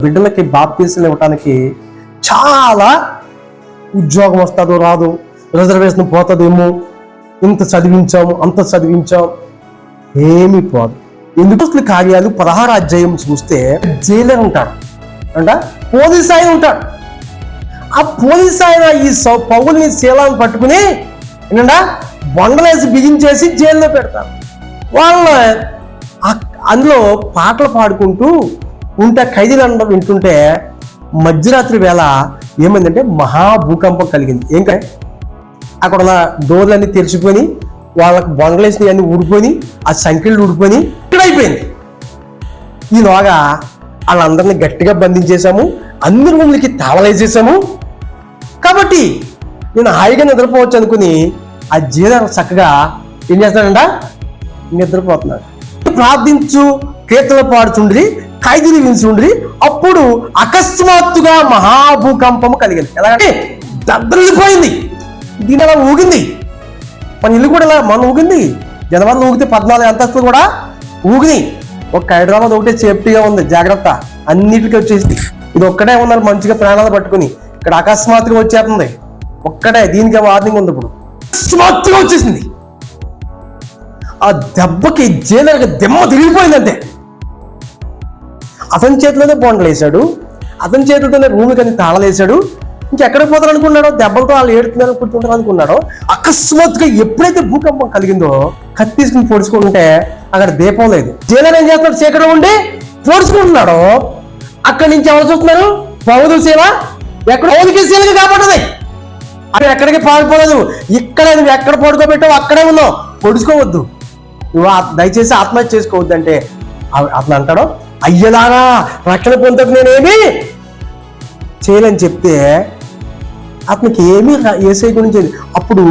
బిడ్డలకి బాప్తీసాలు ఇవ్వటానికి చాలా ఉద్యోగం వస్తుందో రాదు, రిజర్వేషన్ పోతుందేమో, ఇంత చదివించాము అంత చదివించాం, ఏమీ పోదు. ఎందుకు కార్యాలు 16 అధ్యాయం చూస్తే జైలర్ ఉంటాడు అంట, పోలీస్ ఆయన ఉంటాడు. ఆ పోలీస్ ఆయన ఈ పౌల్ని శీలాన్ని పట్టుకుని ఏంటంట బొండలేసి బిగించేసి జైల్లో పెడతారు. వాళ్ళ అందులో పాటలు పాడుకుంటూ ఉంటే ఖైదీలందరూ వింటుంటే మధ్యరాత్రి వేళ ఏమైందంటే మహాభూకంపం కలిగింది. ఏంటంటే అక్కడ ఉన్న డోర్లన్నీ తెరిచిపోయి వాళ్ళకి బొండలేసినవి అన్నీ ఊడిపోయి ఆ సంఖ్యలు ఊడిపోయి అయిపోయింది. ఈలోగా వాళ్ళందరినీ గట్టిగా బంధించేశాము, అందరి రూమ్లకి తాళలేసేసాము. కాబట్టి నేను హాయిగా నిద్రపోవచ్చు అనుకుని ఆ జైలర్ చక్కగా ఏం చేస్తాడంట, నిద్రపోతున్నాడు. ప్రార్థించు కీర్తనలు పాడుచుండ్రి, ఖైదీలు వించుండ్రి. అప్పుడు అకస్మాత్తుగా మహాభూకంపము కలిగింది. ఎలాగంటే దద్దరిల్లిపోయింది. దీని అలా ఊగింది. మన ఇల్లు కూడా ఇలా మన ఊగింది. జనవరిలో ఊగితే 14 అంతస్తులు కూడా ఊగినాయి. ఒక హైదరాబాద్ ఒకటే సేఫ్టీగా ఉంది, జాగ్రత్త అన్నిటికీ వచ్చేసింది. ఇది ఒక్కటే ఉన్నారు మంచిగా ప్రాణాలు పట్టుకుని. ఇక్కడ అకస్మాత్తుగా వచ్చేస్తుంది ఒక్కటే, దీనికి వార్నింగ్ ఉంది. ఇప్పుడు అకస్మాత్తుగా వచ్చేసింది. ఆ దెబ్బకి జైలర్కి దెమ్మ తిరిగిపోయిందంటే అతని చేతిలోనే బొండలు వేశాడు, అతని చేతితోనే రూమ్ కానీ తాళలేశాడు. ఇంకెక్కడ పోతారు అనుకున్నాడో, దెబ్బలతో వాళ్ళు ఏడుతున్నారు కూర్చుంటారు అనుకున్నాడో. అకస్మాత్తుగా ఎప్పుడైతే భూకంపం కలిగిందో కత్తి తీసుకుని పొడుచుకుంటే అక్కడ దీపం లేదు. జైలర్ ఏం చేస్తున్నాడు, చీకట్లో ఉండి పొడుచుకుంటున్నాడు. అక్కడి నుంచి ఎవరు చూస్తున్నారు, పౌరుల సేవ ఎక్కడ పౌరులకి సేవగా కాపాడుతుంది. అది ఎక్కడికి పారిపోలేదు. ఇక్కడ నువ్వు ఎక్కడ పడుకోబెట్టావు అక్కడే ఉన్నావు, పొడుచుకోవద్దు, నువ్వు దయచేసి ఆత్మహత్య చేసుకోవద్దు అంటే అతను అంటాడు, అయ్యలాగా రక్షణ పొందకు నేనేమి చేయలేని చెప్తే అతనికి ఏమీ ఏసై గురించి. అప్పుడు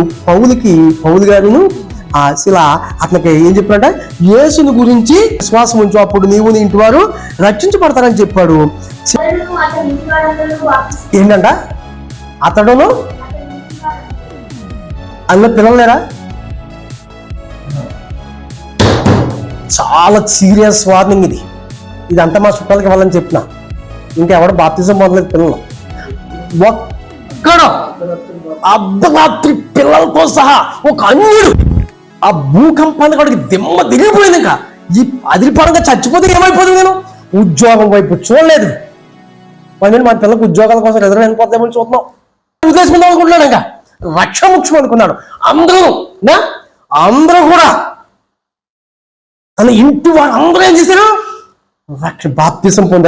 పౌలు గారును శిల అతనికి ఏం చెప్పాడంట, యేసుని గురించి విశ్వాసం ఉంచు, అప్పుడు నీవు నీ ఇంటి వారు రక్షించబడతారని చెప్పాడు. ఏంటంట, అతడును అందులో పిల్లలు లేరా? చాలా సీరియస్ వార్నింగ్ ఇది. ఇదంతా మా చుట్టాలకి ఇవ్వాలని చెప్పిన. ఇంకెవడ బాప్తిజం పొందలేదు పిల్లలు. ఒక్కడ అర్ధరాత్రి పిల్లలతో సహా ఒక అన్యుడు ఆ భూకంపాన్ని వాడికి దిమ్మ దిగిపోయింది. ఇంకా ఈ అదిరిపరంగా చచ్చిపోతే ఏమైపోతుంది? నేను ఉద్యోగం వైపు చూడలేదు. మన పిల్లలకు ఉద్యోగాల కోసం రిజర్వేషన్ పోతామని చూస్తున్నాం, ఉద్దేశం అనుకుంటున్నాడు. ఇంకా రక్షముఖ్యం అనుకున్నాడు. అందరూ కూడా తన ఇంటి వారు అందరూ ఏం చేశారు, బాప్తిజం పొందారు.